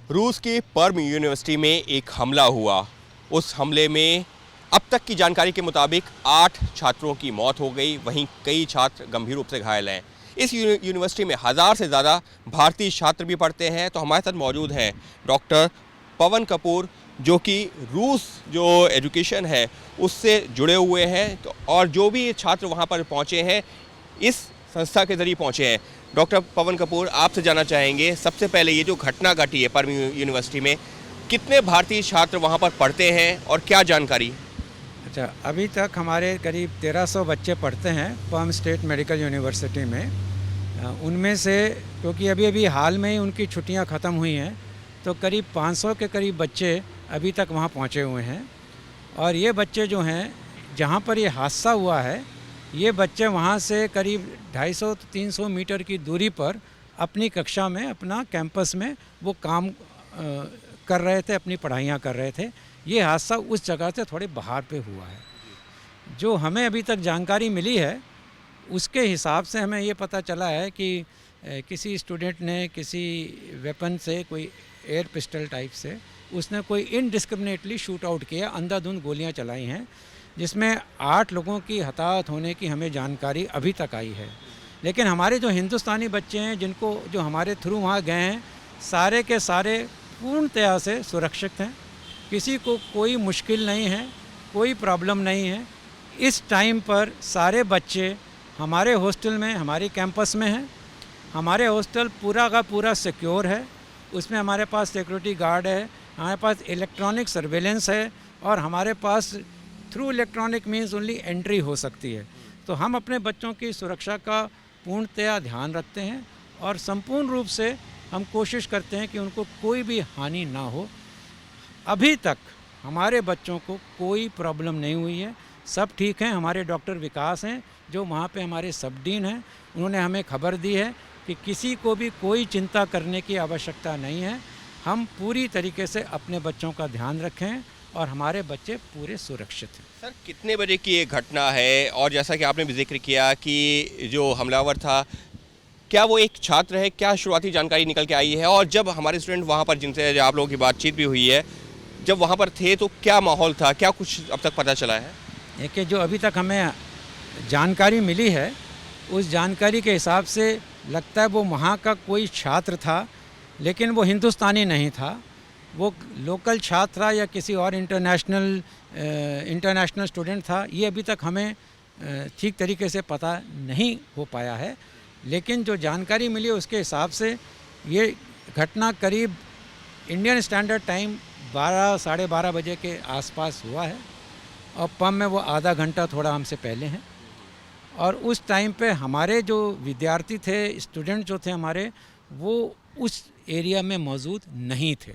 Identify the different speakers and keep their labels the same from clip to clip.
Speaker 1: रूस की पर्म यूनिवर्सिटी में एक हमला हुआ। उस हमले में अब तक की जानकारी के मुताबिक 8 छात्रों की मौत हो गई, वहीं कई छात्र गंभीर रूप से घायल हैं। इस यूनिवर्सिटी में 1000 से ज़्यादा भारतीय छात्र भी पढ़ते हैं। तो हमारे साथ मौजूद हैं डॉक्टर पवन कपूर, जो कि रूस जो एजुकेशन है उससे जुड़े हुए हैं। तो और जो भी छात्र वहाँ पर पहुँचे हैं इस संस्था के ज़रिए पहुँचे हैं। डॉक्टर पवन कपूर, आपसे जानना चाहेंगे सबसे पहले ये जो घटना घटी है पर्म यूनिवर्सिटी में, कितने भारतीय छात्र वहाँ पर पढ़ते हैं और क्या जानकारी?
Speaker 2: अच्छा, अभी तक हमारे करीब 1300 बच्चे पढ़ते हैं पर्म स्टेट मेडिकल यूनिवर्सिटी में। उनमें से क्योंकि अभी अभी हाल में ही उनकी छुट्टियां ख़त्म हुई हैं, तो करीब 500 के करीब बच्चे अभी तक वहां पहुंचे हुए हैं। और ये बच्चे जो हैं, जहां पर ये हादसा हुआ है, ये बच्चे वहां से करीब 250-300 मीटर की दूरी पर अपनी कक्षा में, अपना कैंपस में वो काम कर रहे थे, अपनी पढ़ाइयाँ कर रहे थे। ये हादसा उस जगह से थोड़े बाहर पे हुआ है। जो हमें अभी तक जानकारी मिली है उसके हिसाब से हमें ये पता चला है कि किसी स्टूडेंट ने किसी वेपन से, कोई एयर पिस्टल टाइप से, उसने कोई इनडिस्क्रिमिनेटली शूट आउट किया, अंधाधुंध गोलियां चलाई हैं, जिसमें 8 लोगों की हताहत होने की हमें जानकारी अभी तक आई है। लेकिन हमारे जो हिंदुस्तानी बच्चे हैं, जिनको जो हमारे थ्रू वहाँ गए हैं, सारे के सारे पूर्णतया से सुरक्षित हैं। किसी को कोई मुश्किल नहीं है, कोई प्रॉब्लम नहीं है। इस टाइम पर सारे बच्चे हमारे हॉस्टल में, हमारे कैंपस में हैं। हमारे हॉस्टल पूरा का पूरा सिक्योर है। उसमें हमारे पास सिक्योरिटी गार्ड है, हमारे पास इलेक्ट्रॉनिक सर्वेलेंस है, और हमारे pass through electronic means only entry हो सकती है। तो हम अपने बच्चों की सुरक्षा का पूर्णतया ध्यान रखते हैं और संपूर्ण रूप से हम कोशिश करते हैं कि उनको कोई भी हानि ना हो। अभी तक हमारे बच्चों को कोई प्रॉब्लम नहीं हुई है, सब ठीक हैं। हमारे डॉक्टर विकास हैं, जो वहाँ पे हमारे सब डीन हैं, उन्होंने हमें खबर दी है कि किसी को भी कोई चिंता करने की आवश्यकता नहीं है। हम पूरी तरीके से अपने बच्चों का ध्यान रखें और हमारे बच्चे पूरे सुरक्षित हैं।
Speaker 1: सर, कितने बजे की ये घटना है? और जैसा कि आपने भी जिक्र किया कि जो हमलावर था, क्या वो एक छात्र है? क्या शुरुआती जानकारी निकल के आई है? और जब हमारे स्टूडेंट वहाँ पर, जिनसे आप लोगों की बातचीत भी हुई है, जब वहाँ पर थे तो क्या माहौल था? क्या कुछ अब तक पता चला है?
Speaker 2: देखिए, जो अभी तक हमें जानकारी मिली है, उस जानकारी के हिसाब से लगता है वो वहाँ का कोई छात्र था, लेकिन वो हिंदुस्तानी नहीं था। वो लोकल छात्र था या किसी और इंटरनेशनल स्टूडेंट था, ये अभी तक हमें ठीक तरीके से पता नहीं हो पाया है। लेकिन जो जानकारी मिली है उसके हिसाब से ये घटना करीब इंडियन स्टैंडर्ड टाइम 12 साढ़े 12 बजे के आसपास हुआ है, और पम में वो आधा घंटा थोड़ा हमसे पहले हैं। और उस टाइम पे हमारे जो विद्यार्थी थे, स्टूडेंट जो थे हमारे, वो उस एरिया में मौजूद नहीं थे।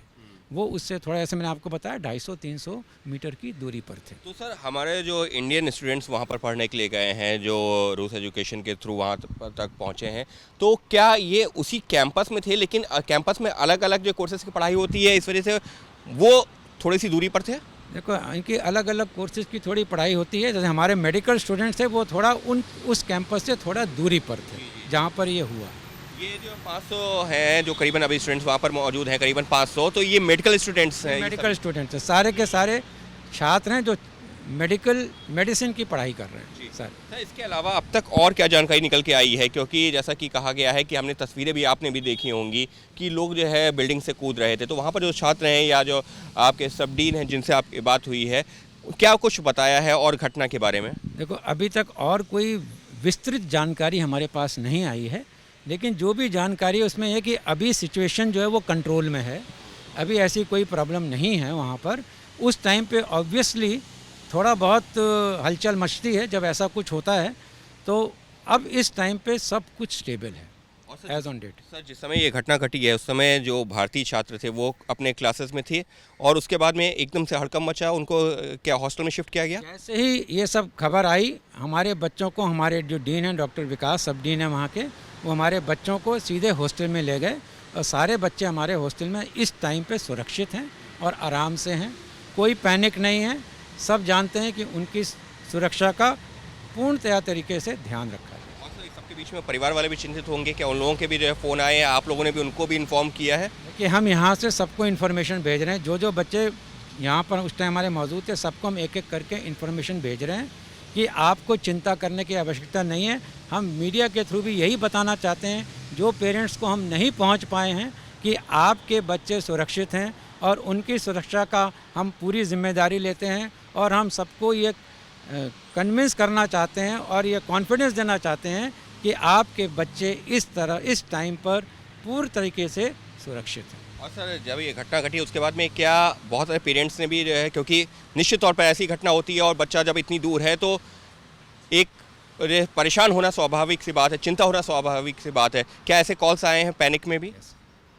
Speaker 2: वो उससे थोड़ा, ऐसे मैंने आपको बताया, 250-300 मीटर की दूरी पर थे।
Speaker 1: तो सर, हमारे जो इंडियन स्टूडेंट्स वहाँ पर पढ़ने के लिए गए हैं, जो रूस एजुकेशन के थ्रू वहाँ तक पहुँचे हैं, तो क्या ये उसी कैंपस में थे, लेकिन कैंपस में अलग अलग जो कोर्सेज़ की पढ़ाई होती है, इस वजह से वो थोड़ी सी दूरी पर थे?
Speaker 2: देखो, इनकी अलग अलग कोर्सेज़ की थोड़ी पढ़ाई होती है। जैसे हमारे मेडिकल स्टूडेंट्स थे, वो थोड़ा उस कैंपस से थोड़ा दूरी पर थे जहाँ पर ये हुआ।
Speaker 1: ये जो 500 हैं, जो करीबन अभी स्टूडेंट्स वहाँ पर मौजूद हैं, करीबन 500, तो ये मेडिकल स्टूडेंट्स हैं?
Speaker 2: मेडिकल स्टूडेंट्स हैं, सारे के सारे छात्र हैं जो मेडिसिन की पढ़ाई कर रहे हैं सर।
Speaker 1: इसके अलावा अब तक और क्या जानकारी निकल के आई है? क्योंकि जैसा कि कहा गया है कि हमने तस्वीरें भी, आपने भी देखी होंगी कि लोग जो है बिल्डिंग से कूद रहे थे। तो वहाँ पर जो छात्र हैं या जो आपके सब डीन हैं जिनसे आपकी बात हुई है, क्या कुछ बताया है और घटना के बारे में?
Speaker 2: देखो, अभी तक और कोई विस्तृत जानकारी हमारे पास नहीं आई है, लेकिन जो भी जानकारी है उसमें यह कि अभी सिचुएशन जो है वो कंट्रोल में है। अभी ऐसी कोई प्रॉब्लम नहीं है वहाँ पर। उस टाइम पे ऑब्वियसली थोड़ा बहुत हलचल मचती है जब ऐसा कुछ होता है, तो अब इस टाइम पे सब कुछ स्टेबल है एज ऑन डेट।
Speaker 1: सर, जिस समय ये घटना घटी है उस समय जो भारतीय छात्र थे वो अपने क्लासेस में थे, और उसके बाद में एकदम से हड़कंप मचा, उनको क्या हॉस्टल में शिफ्ट किया गया?
Speaker 2: जैसे ही ये सब खबर आई, हमारे बच्चों को, हमारे जो डीन हैं डॉक्टर विकास, सब डीन हैं वहाँ के, वो हमारे बच्चों को सीधे हॉस्टल में ले गए, और सारे बच्चे हमारे हॉस्टल में इस टाइम पे सुरक्षित हैं और आराम से हैं। कोई पैनिक नहीं है। सब जानते हैं कि उनकी सुरक्षा का पूर्णतया तरीके से ध्यान रखा है।
Speaker 1: सबके इसके बीच में परिवार वाले भी चिंतित होंगे कि उन लोगों के भी जो है फ़ोन आए हैं, आप लोगों ने भी उनको भी इन्फॉर्म किया है?
Speaker 2: कि हम यहाँ से सबको इन्फॉर्मेशन भेज रहे हैं, जो बच्चे यहाँ पर उस टाइम हमारे मौजूद थे सबको हम एक एक करके इन्फॉर्मेशन भेज रहे हैं कि आपको चिंता करने की आवश्यकता नहीं है। हम मीडिया के थ्रू भी यही बताना चाहते हैं जो पेरेंट्स को हम नहीं पहुँच पाए हैं कि आपके बच्चे सुरक्षित हैं और उनकी सुरक्षा का हम पूरी जिम्मेदारी लेते हैं और हम सबको ये कन्विंस करना चाहते हैं और ये कॉन्फिडेंस देना चाहते हैं कि आपके बच्चे इस टाइम पर पूरी तरीके से सुरक्षित हैं।
Speaker 1: और सर जब ये घटना घटी उसके बाद में क्या बहुत सारे पेरेंट्स ने भी जो है, क्योंकि निश्चित तौर पर ऐसी घटना होती है और बच्चा जब इतनी दूर है तो एक परेशान होना स्वाभाविक सी बात है, चिंता होना स्वाभाविक सी बात है, क्या ऐसे कॉल्स आए हैं पैनिक में भी?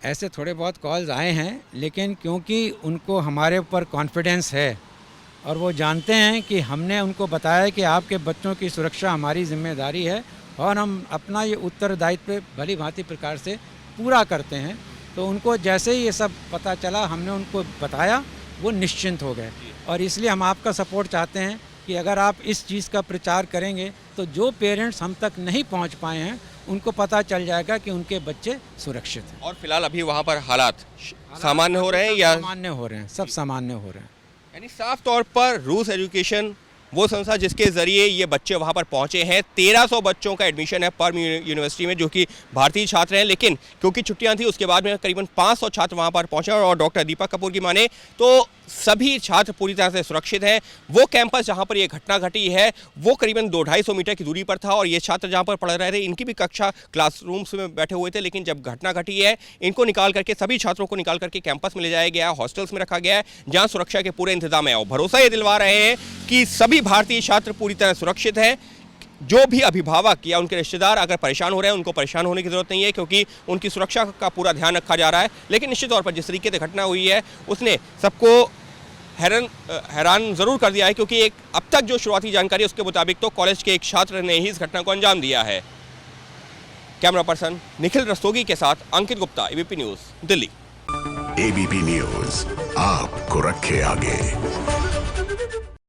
Speaker 2: ऐसे थोड़े बहुत कॉल्स आए हैं, लेकिन क्योंकि उनको हमारे ऊपर कॉन्फिडेंस है और वो जानते हैं कि हमने उनको बताया कि आपके बच्चों की सुरक्षा हमारी जिम्मेदारी है और हम अपना ये उत्तरदायित्व भली भांति प्रकार से पूरा करते हैं, तो उनको जैसे ही ये सब पता चला हमने उनको बताया, वो निश्चिंत हो गए। और इसलिए हम आपका सपोर्ट चाहते हैं कि अगर आप इस चीज़ का प्रचार करेंगे तो जो पेरेंट्स हम तक नहीं पहुंच पाए हैं उनको पता चल जाएगा कि उनके बच्चे सुरक्षित हैं।
Speaker 1: और फिलहाल अभी वहाँ पर हालात सामान्य हो रहे हैं या?
Speaker 2: सामान्य हो रहे हैं, सब सामान्य हो रहे हैं।
Speaker 1: यानी साफ तौर पर रूस एजुकेशन वो संस्था जिसके ज़रिए ये बच्चे वहाँ पर पहुँचे हैं, 1300 बच्चों का एडमिशन है पर्म यूनिवर्सिटी में जो कि भारतीय छात्र हैं, लेकिन क्योंकि छुट्टियां थी उसके बाद में करीबन 500 छात्र वहाँ पर पहुँचे और डॉक्टर दीपक कपूर की माने तो सभी छात्र पूरी तरह से सुरक्षित हैं। वो कैंपस जहाँ पर ये घटना घटी है वो करीबन 200-250 मीटर की दूरी पर था और ये छात्र जहाँ पर पढ़ रहे थे इनकी भी कक्षा क्लासरूम्स में बैठे हुए थे, लेकिन जब घटना घटी है इनको निकाल करके सभी छात्रों को निकाल करके कैंपस में ले जाया गया, हॉस्टल्स में रखा गया है जहाँ सुरक्षा के पूरे इंतजाम है और भरोसा ये दिलवा रहे हैं कि सभी भारतीय छात्र पूरी तरह सुरक्षित हैं। जो भी अभिभावक या उनके रिश्तेदार अगर परेशान हो रहे हैं उनको परेशान होने की ज़रूरत नहीं है क्योंकि उनकी सुरक्षा का पूरा ध्यान रखा जा रहा है। लेकिन निश्चित तौर पर जिस तरीके से घटना हुई है उसने सबको हैरान ज़रूर कर दिया है क्योंकि एक अब तक जो शुरुआती जानकारी है उसके मुताबिक तो कॉलेज के एक छात्र ने ही इस घटना को अंजाम दिया है। कैमरा पर्सन निखिल रस्तोगी के साथ Ankit Gupta, ABP news, Delhi.
Speaker 3: ABP news आपको रखे आगे।